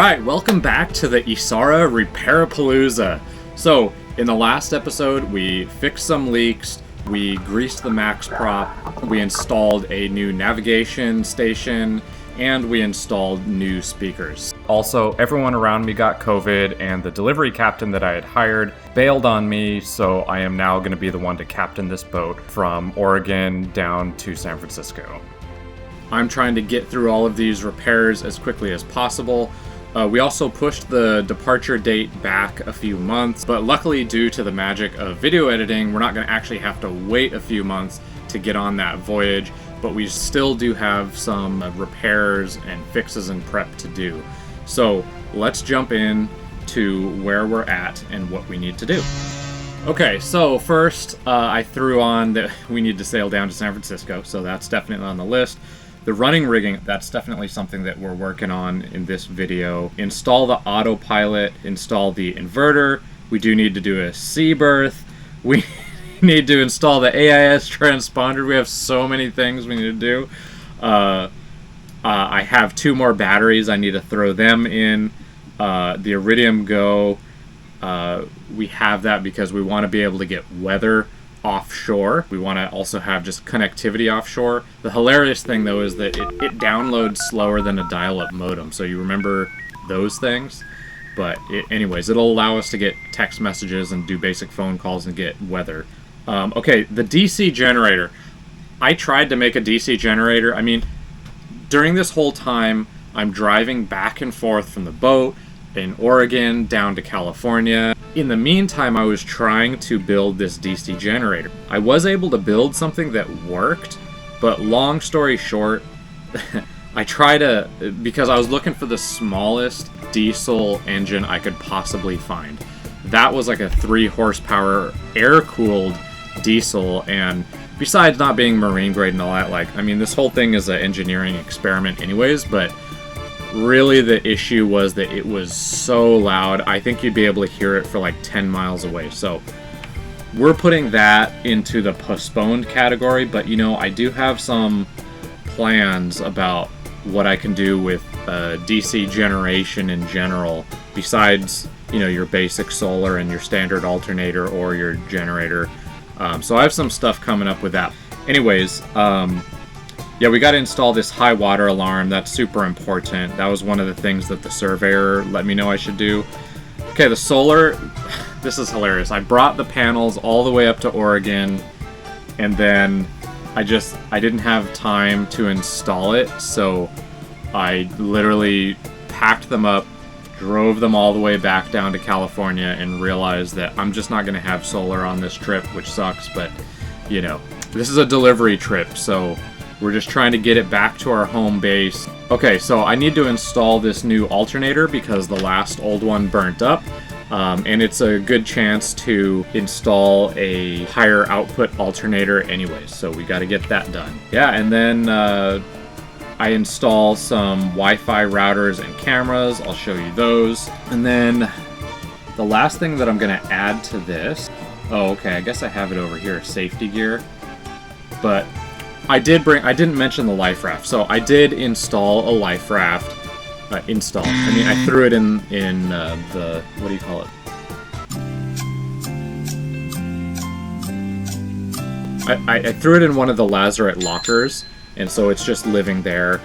Alright, welcome back to the Isara Repairapalooza. So, in the last episode, we fixed some leaks, we greased the max prop, we installed a new navigation station, and we installed new speakers. Also, everyone around me got COVID, and the delivery captain that I had hired bailed on me, so I am now going to be the one to captain this boat from Oregon down to San Francisco. I'm trying to get through all of these repairs as quickly as possible. We also pushed the departure date back a few months, but luckily due to the magic of video editing, we're not going to actually have to wait a few months to get on that voyage, but we still do have some repairs and fixes and prep to do. So let's jump in to where we're at and what we need to do. Okay, so first I threw on that we need to sail down to San Francisco, so that's definitely on the list. The running rigging, that's definitely something that we're working on in this video. Install the autopilot, install the inverter. We do need to do a sea berth. We need to install the AIS transponder. We have so many things we need to do. I have 2 more batteries. I need to throw them in. The Iridium Go, we have that because we want to be able to get weather offshore. We want to also have just connectivity offshore. The hilarious thing though is that it downloads slower than a dial-up modem, so you remember those things. But anyways, it'll allow us to get text messages and do basic phone calls and get weather. Okay, the DC generator. I tried to make a DC generator. I mean, during this whole time, I'm driving back and forth from the boat in Oregon down to California. In the meantime, I was trying to build this DC generator. I was able to build something that worked, but long story short, I tried to, because I was looking for the smallest diesel engine I could possibly find. That was like a 3 horsepower air-cooled diesel, and besides not being marine grade and all that, like, I mean, this whole thing is an engineering experiment anyways, but really the issue was that it was so loud. I think you'd be able to hear it for like 10 miles away. So we're putting that into the postponed category, but you know, I do have some plans about what I can do with DC generation in general, besides, you know, your basic solar and your standard alternator or your generator. So I have some stuff coming up with that. Anyways, yeah, we got to install this high water alarm. That's super important. That was one of the things that the surveyor let me know I should do. Okay, the solar, this is hilarious. I brought the panels all the way up to Oregon, and then I didn't have time to install it, so I literally packed them up, drove them all the way back down to California, and realized that I'm just not going to have solar on this trip, which sucks, but, you know, this is a delivery trip, so we're just trying to get it back to our home base. Okay, so I need to install this new alternator because the last old one burnt up. And it's a good chance to install a higher output alternator anyways, so we got to get that done. Yeah, and then I install some Wi-Fi routers and cameras. I'll show you those. And then the last thing that I'm going to add to this, oh, okay, I guess I have it over here, safety gear. But I didn't mention the life raft. So I did install a life raft. I mean, I threw it in the, what do you call it? I threw it in one of the lazarette lockers, and so it's just living there.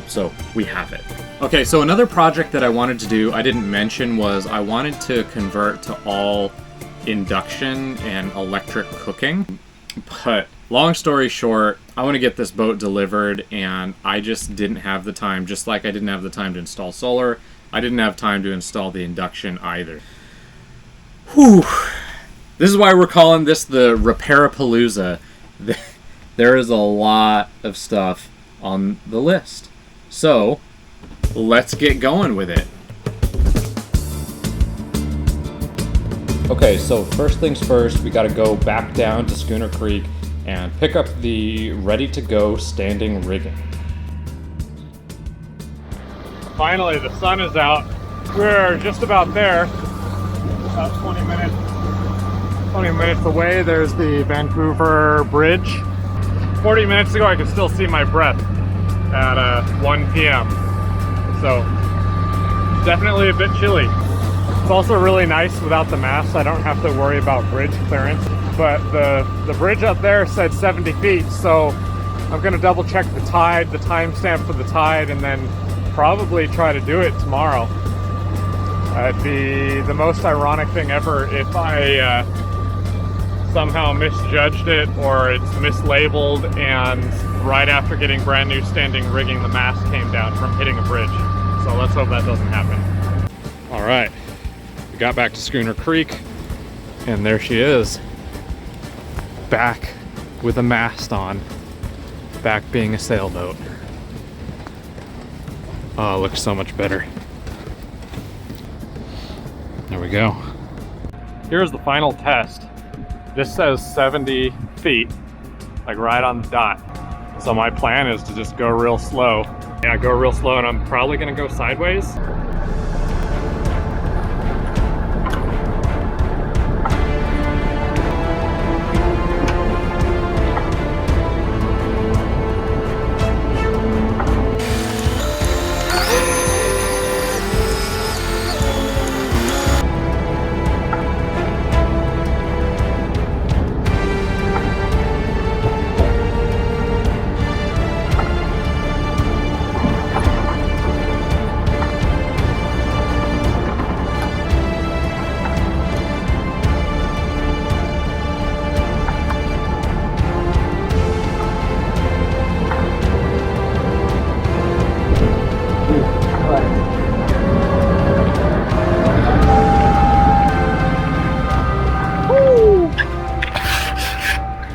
So we have it. Okay, so another project that I wanted to do, I didn't mention, was I wanted to convert to all induction and electric cooking. But long story short, I want to get this boat delivered, and I just didn't have the time. Just like I didn't have the time to install solar, I didn't have time to install the induction either. Whew. This is why we're calling this the Repairapalooza. There is a lot of stuff on the list. So, let's get going with it. Okay, so first things first, we got to go back down to Schooner Creek and pick up the ready-to-go standing rigging. Finally, the sun is out. We're just about there, about 20 minutes away. There's the Vancouver Bridge. 40 minutes ago, I could still see my breath at 1 p.m. So definitely a bit chilly. It's also really nice without the mast. I don't have to worry about bridge clearance. But the bridge up there said 70 feet, so I'm gonna double check the tide, the timestamp for the tide, and then probably try to do it tomorrow. It'd be the most ironic thing ever if I somehow misjudged it or it's mislabeled and right after getting brand new standing rigging the mast came down from hitting a bridge. So let's hope that doesn't happen. All right, we got back to Schooner Creek and there she is, back with a mast on, back being a sailboat. Oh, it looks so much better. There we go. Here's the final test. This says 70 feet, like right on the dot. So my plan is to just go real slow. Yeah, go real slow, and I'm probably gonna go sideways.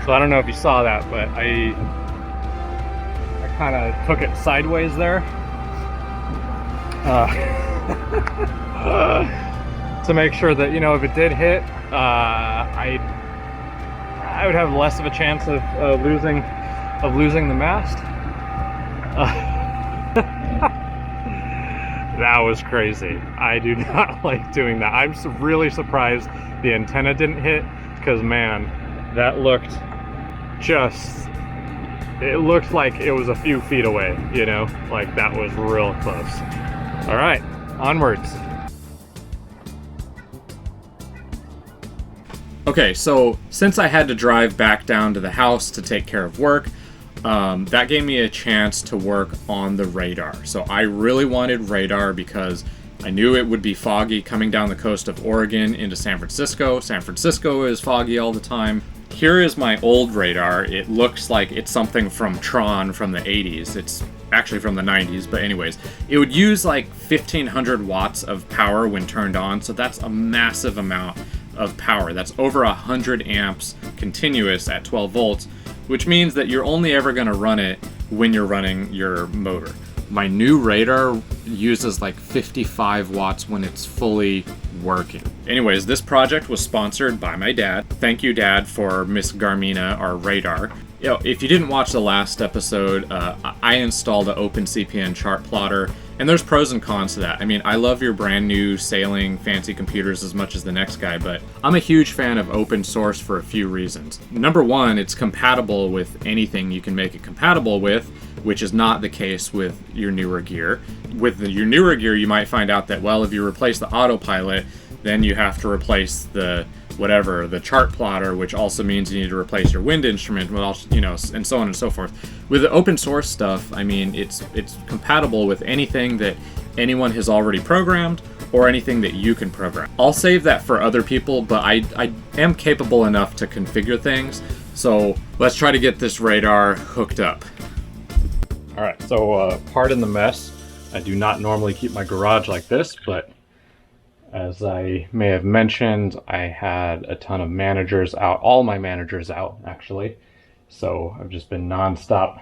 So I don't know if you saw that, but I kind of took it sideways there to make sure that, you know, if it did hit, I would have less of a chance of losing the mast. That was crazy. I do not like doing that. I'm really surprised the antenna didn't hit, because man, that looked it looked like it was a few feet away, you know, like that was real close. All right, onwards. Okay, so since I had to drive back down to the house to take care of work, that gave me a chance to work on the radar. So I really wanted radar because I knew it would be foggy coming down the coast of Oregon into San Francisco. San Francisco is foggy all the time. Here is my old radar. It looks like it's something from Tron from the 80s. It's actually from the 90s, but anyways. It would use like 1500 watts of power when turned on, so that's a massive amount of power. That's over 100 amps continuous at 12 volts, which means that you're only ever going to run it when you're running your motor. My new radar uses like 55 watts when it's fully working. Anyways, this project was sponsored by my dad. Thank you, Dad, for Miss Garmina, our radar. You know, if you didn't watch the last episode, I installed an opencpn chart plotter, and there's pros and cons to that. I mean, I love your brand new sailing fancy computers as much as the next guy, but I'm a huge fan of open source for a few reasons. Number one, it's compatible with anything you can make it compatible with, which is not the case with your newer gear. With your newer gear, you might find out that, well, if you replace the autopilot, then you have to replace the chart plotter, which also means you need to replace your wind instrument, you know, and so on and so forth. With the open source stuff, I mean, it's compatible with anything that anyone has already programmed or anything that you can program. I'll save that for other people, but I am capable enough to configure things. So let's try to get this radar hooked up. All right, so pardon the mess. I do not normally keep my garage like this, but as I may have mentioned, I had a ton of managers out, all my managers out actually. So I've just been nonstop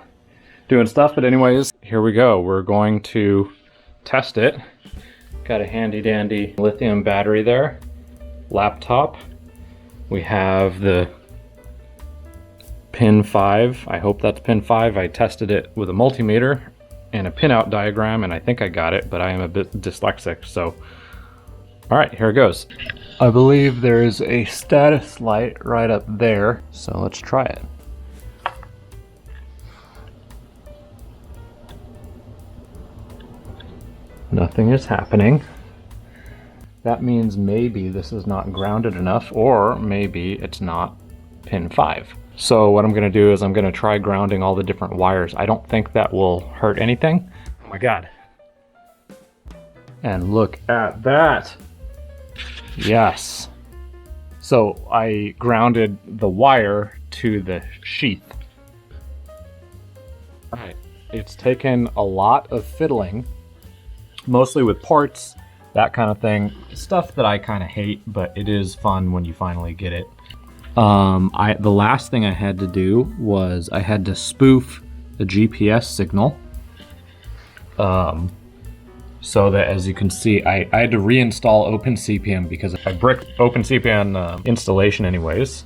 doing stuff. But anyways, here we go. We're going to test it. Got a handy dandy lithium battery there, laptop. We have the pin 5. I hope that's pin 5. I tested it with a multimeter and a pinout diagram, and I think I got it, but I am a bit dyslexic, so all right, here it goes. I believe there is a status light right up there, so let's try it. Nothing is happening. that means maybe this is not grounded enough, or maybe it's not pin 5. So what I'm gonna do is I'm gonna try grounding all the different wires. I don't think that will hurt anything. Oh my God. And look at that. Yes. So I grounded the wire to the sheath. All right. It's taken a lot of fiddling, mostly with parts, that kind of thing. Stuff that I kind of hate, but it is fun when you finally get it. The last thing I had to do was I had to spoof the GPS signal. So that, as you can see, I had to reinstall opencpn because I bricked opencpn installation anyways.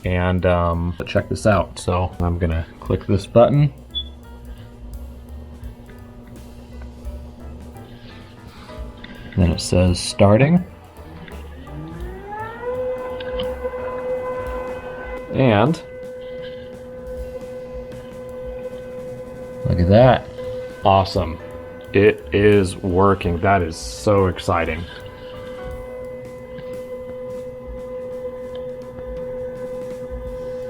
And check this out. So I'm gonna click this button. Then it says starting. And look at that. Awesome. It is working. That is so exciting.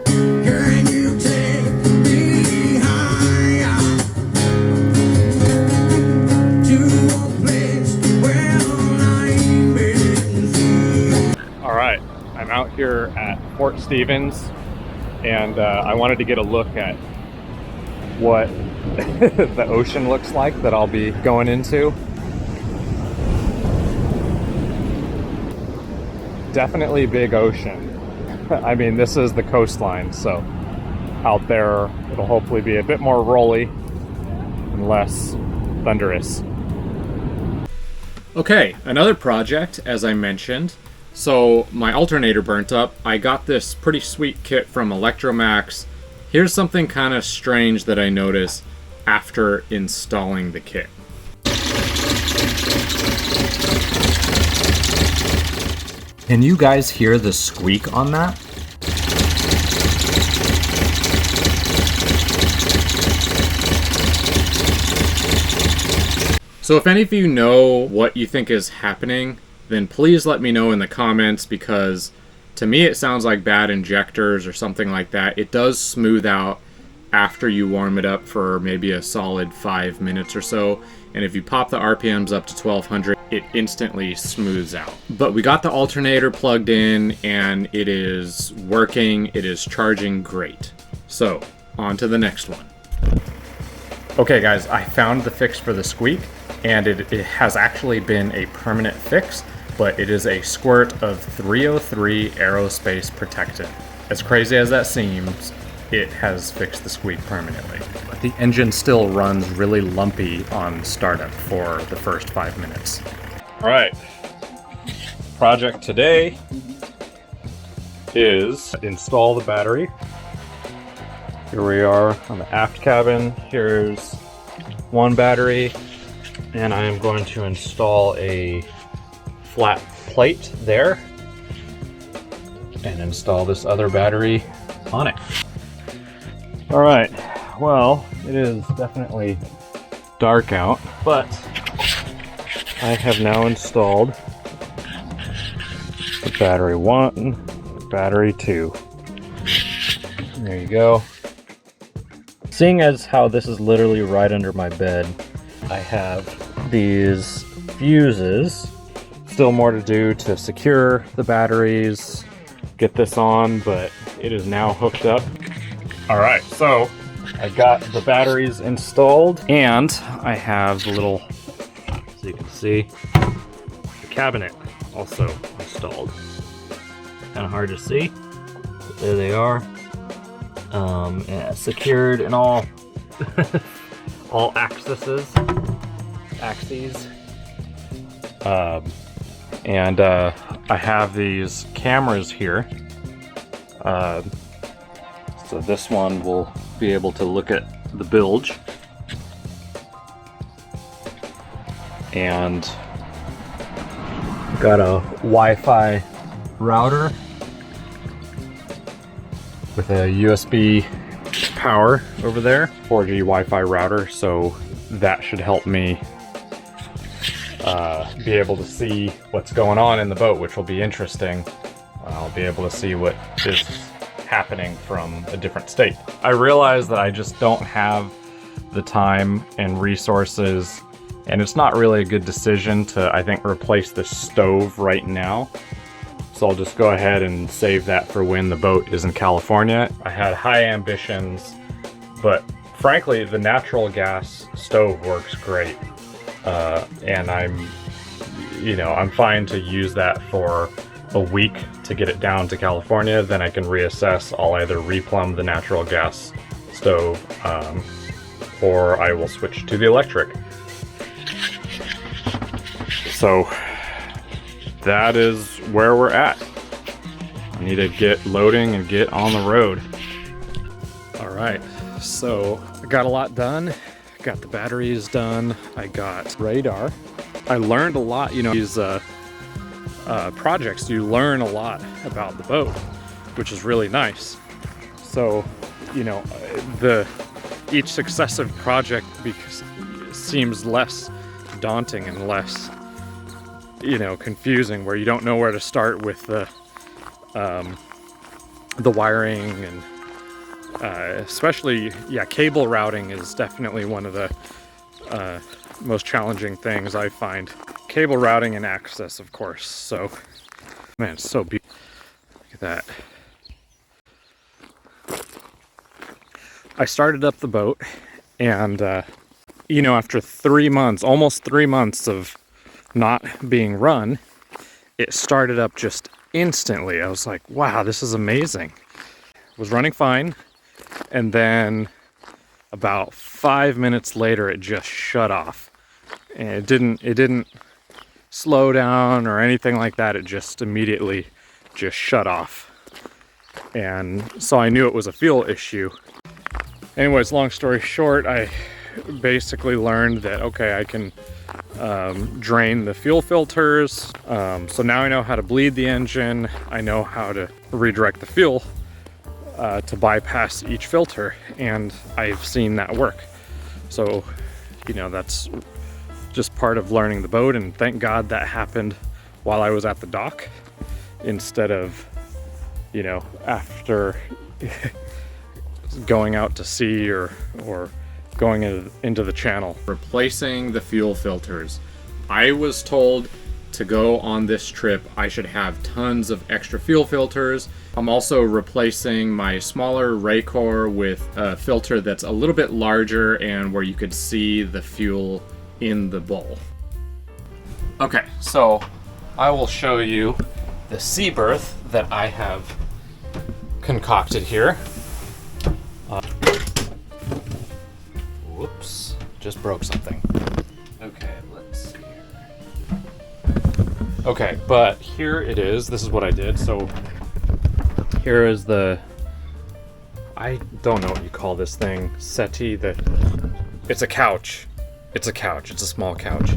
Can you take me higher to a place where life is free? All right, I'm out here at Fort Stevens, and I wanted to get a look at what the ocean looks like that I'll be going into. Definitely big ocean. I mean, this is the coastline, so out there it'll hopefully be a bit more rolly and less thunderous. Okay, another project, as I mentioned. So my alternator burnt up. I got this pretty sweet kit from Electromax. Here's something kind of strange that I noticed after installing the kit. Can you guys hear the squeak on that? So if any of you know what you think is happening, then please let me know in the comments, because to me it sounds like bad injectors or something like that. It does smooth out after you warm it up for maybe a solid 5 minutes or so, and if you pop the RPMs up to 1200, it instantly smooths out. But we got the alternator plugged in and it is working. It is charging great. So on to the next one. Okay guys, I found the fix for the squeak, and it has actually been a permanent fix, but it is a squirt of 303 aerospace protectant. As crazy as that seems, it has fixed the squeak permanently. But the engine still runs really lumpy on startup for the first 5 minutes. All right, project today is install the battery. Here we are on the aft cabin. Here's one battery, and I am going to install a flat plate there and install this other battery on it. All right, well, it is definitely dark out, but I have now installed the battery 1, battery 2. There you go. Seeing as how this is literally right under my bed, I have these fuses. Still more to do to secure the batteries, get this on, but it is now hooked up. All right, so I got the batteries installed, and I have the little, so you can see, the cabinet also installed. Kind of hard to see, but there they are. Yeah, secured in all all axes. And I have these cameras here. So this one will be able to look at the bilge. And got a Wi-Fi router with a USB power over there, 4G Wi-Fi router, so that should help me be able to see what's going on in the boat, which will be interesting. I'll be able to see what is happening from a different state. I realize that I just don't have the time and resources, and it's not really a good decision to, I think, replace the stove right now. So I'll just go ahead and save that for when the boat is in California. I had high ambitions, but frankly, the natural gas stove works great. And I'm fine to use that for a week to get it down to California. Then I can reassess. I'll either replumb the natural gas stove, or I will switch to the electric. So that is where we're at. I need to get loading and get on the road. All right, so I got a lot done. Got the batteries done. I got radar. I learned a lot, these projects, you learn a lot about the boat, which is really nice. So, each successive project seems less daunting and less, confusing, where you don't know where to start with the wiring and especially, cable routing is definitely one of the most challenging things I find. Cable routing and access, of course. So, man, it's so beautiful. Look at that. I started up the boat, and after 3 months, almost 3 months of not being run, it started up just instantly. I was like, wow, this is amazing. It was running fine, and then about 5 minutes later it just shut off. And it didn't slow down or anything like that. It just immediately just shut off. And so I knew it was a fuel issue. Anyways, long story short, I basically learned that, okay, I can drain the fuel filters. So now I know how to bleed the engine. I know how to redirect the fuel to bypass each filter, and I've seen that work. So, that's just part of learning the boat, and thank God that happened while I was at the dock instead of, after going out to sea or going into the channel. Replacing the fuel filters. I was told to go on this trip, I should have tons of extra fuel filters. I'm also replacing my smaller Raycor with a filter that's a little bit larger and where you could see the fuel in the bowl. Okay, so I will show you the sea berth that I have concocted here. Whoops, just broke something. Okay, let's see here. Okay, but here it is. This is what I did. So here is the, I don't know what you call this thing, settee. It's a couch. It's a couch. It's a small couch.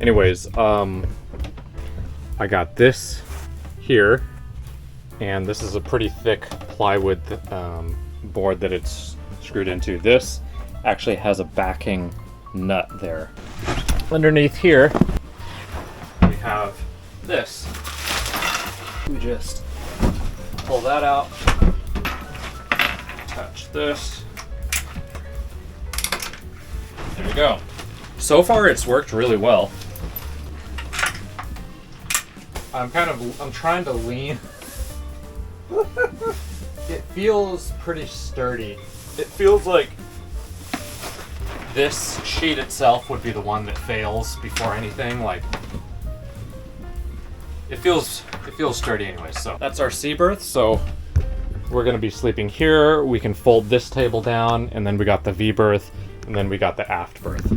Anyways, I got this here, and this is a pretty thick plywood board that it's screwed into. This actually has a backing nut there. Underneath here, we have this. We just pull that out, touch this. There we go. So far it's worked really well. I'm trying to lean. It feels pretty sturdy. It feels like this sheet itself would be the one that fails before anything. Like, it feels sturdy anyway. So that's our sea berth. So we're gonna be sleeping here. We can fold this table down, and then we got the V berth, and then we got the aft berth.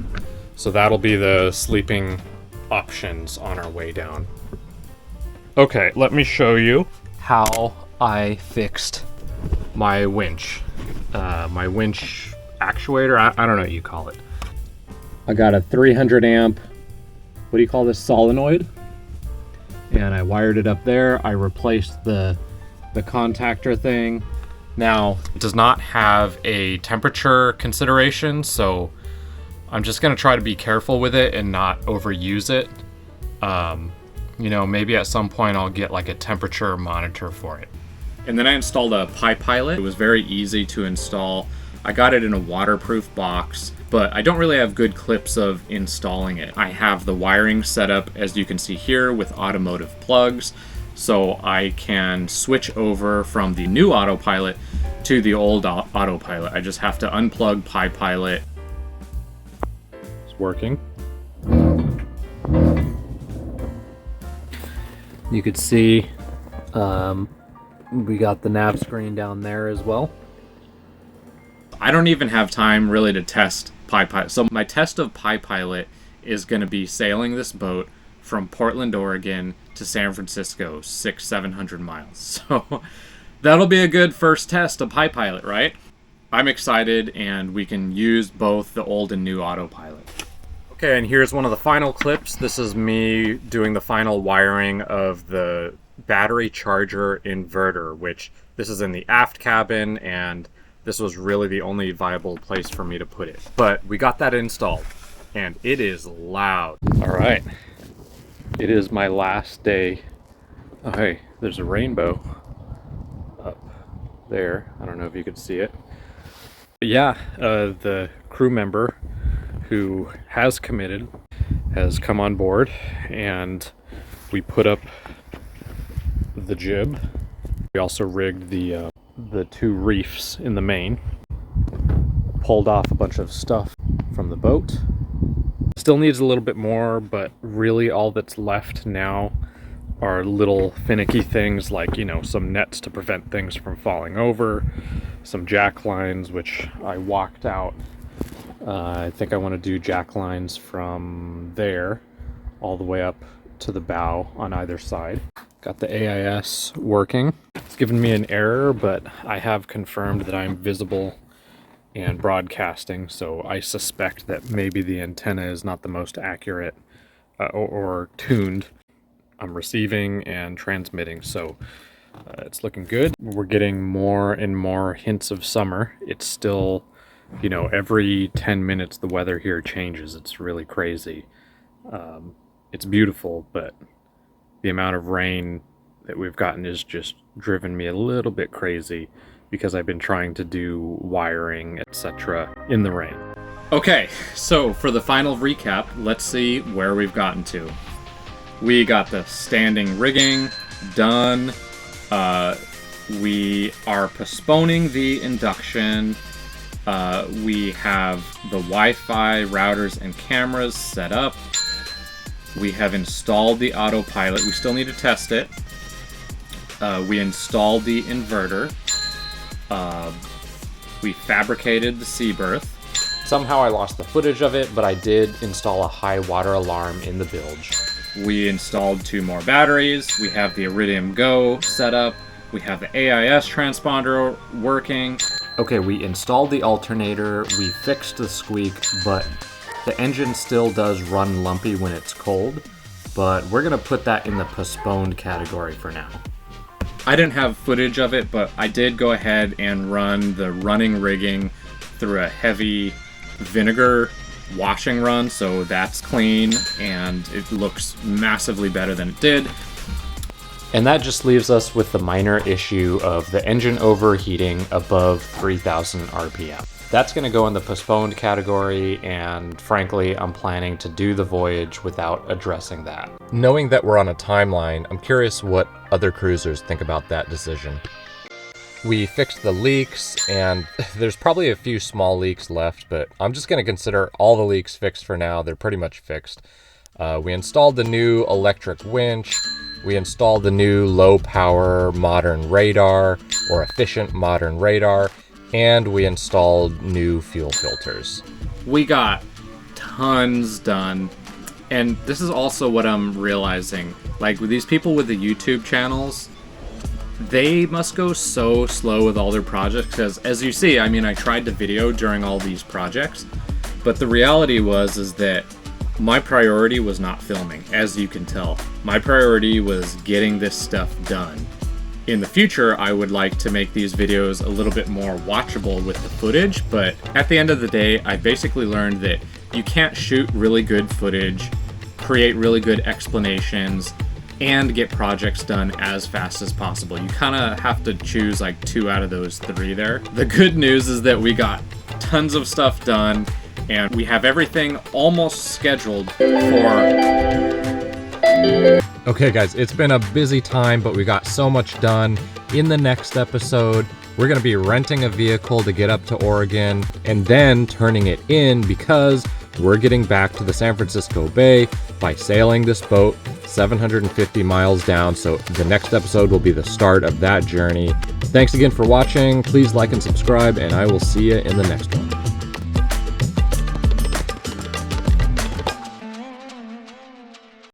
So that'll be the sleeping options on our way down. Okay, let me show you how I fixed my winch. My winch actuator, I don't know what you call it. I got a 300 amp, what do you call this, solenoid? And I wired it up there. I replaced the contactor thing. Now, it does not have a temperature consideration, so I'm just gonna try to be careful with it and not overuse it. You know, maybe at some point I'll get like a temperature monitor for it. And then I installed a PiPilot. It was very easy to install. I got it in a waterproof box, but I don't really have good clips of installing it. I have the wiring set up, as you can see here, with automotive plugs, so I can switch over from the new autopilot to the old autopilot. I just have to unplug PiPilot. It's working. You could see we got the nav screen down there as well. I don't even have time really to test PiPilot. So my test of PiPilot is going to be sailing this boat from Portland, Oregon to San Francisco, 600-700 miles. So that'll be a good first test of PiPilot, right? I'm excited, and we can use both the old and new autopilot. Okay, and here's one of the final clips. This is me doing the final wiring of the battery charger inverter, which this is in the aft cabin, and this was really the only viable place for me to put it. But we got that installed, and it is loud. All right, it is my last day. Oh, hey, there's a rainbow up there. I don't know if you can see it. But yeah, the crew member who has committed has come on board, and we put up the jib. We also rigged the two reefs in the main, pulled off a bunch of stuff from the boat. Still needs a little bit more, but really all that's left now are little finicky things like, you know, some nets to prevent things from falling over, some jack lines, which I walked out. I think I want to do jack lines from there all the way up to the bow on either side. Got the AIS working. It's given me an error, but I have confirmed that I'm visible and broadcasting, so I suspect that maybe the antenna is not the most accurate or tuned. I'm receiving and transmitting, so it's looking good. We're getting more and more hints of summer. It's still, you know, every 10 minutes the weather here changes. It's really crazy. It's beautiful, but the amount of rain that we've gotten is just driven me a little bit crazy because I've been trying to do wiring, etc. in the rain. Okay, so for the final recap, let's see where we've gotten to. We got the standing rigging done. We are postponing the induction. We have the Wi-Fi routers and cameras set up. We have installed the autopilot. We still need to test it. We installed the inverter. We fabricated the sea berth. Somehow I lost the footage of it, but I did install a high water alarm in the bilge. We installed 2 more batteries. We have the Iridium Go set up. We have the AIS transponder working. Okay, we installed the alternator. We fixed the squeak, but the engine still does run lumpy when it's cold, but we're gonna put that in the postponed category for now. I didn't have footage of it, but I did go ahead and run the running rigging through a heavy vinegar washing run, so that's clean and it looks massively better than it did. And that just leaves us with the minor issue of the engine overheating above 3,000 RPM. That's going to go in the postponed category, and frankly, I'm planning to do the Voyage without addressing that. Knowing that we're on a timeline, I'm curious what other cruisers think about that decision. We fixed the leaks, and there's probably a few small leaks left, but I'm just going to consider all the leaks fixed for now. They're pretty much fixed. We installed the new electric winch. We installed the new low-power modern radar, or efficient modern radar, and we installed new fuel filters. We got tons done, and this is also what I'm realizing. Like, with these people with the YouTube channels, they must go so slow with all their projects, because as you see, I mean, I tried to video during all these projects, but the reality is that my priority was not filming, as you can tell. My priority was getting this stuff done. In the future, I would like to make these videos a little bit more watchable with the footage, but at the end of the day, I basically learned that you can't shoot really good footage create really good explanations, and get projects done as fast as possible. You kind of have to choose like 2 out of those 3 there. The good news is that we got tons of stuff done, and we have everything almost scheduled for... Okay guys, it's been a busy time, but we got so much done. In the next episode, we're going to be renting a vehicle to get up to Oregon and then turning it in because we're getting back to the San Francisco Bay by sailing this boat 750 miles down. So the next episode will be the start of that journey. Thanks again for watching. Please like and subscribe, and I will see you in the next one.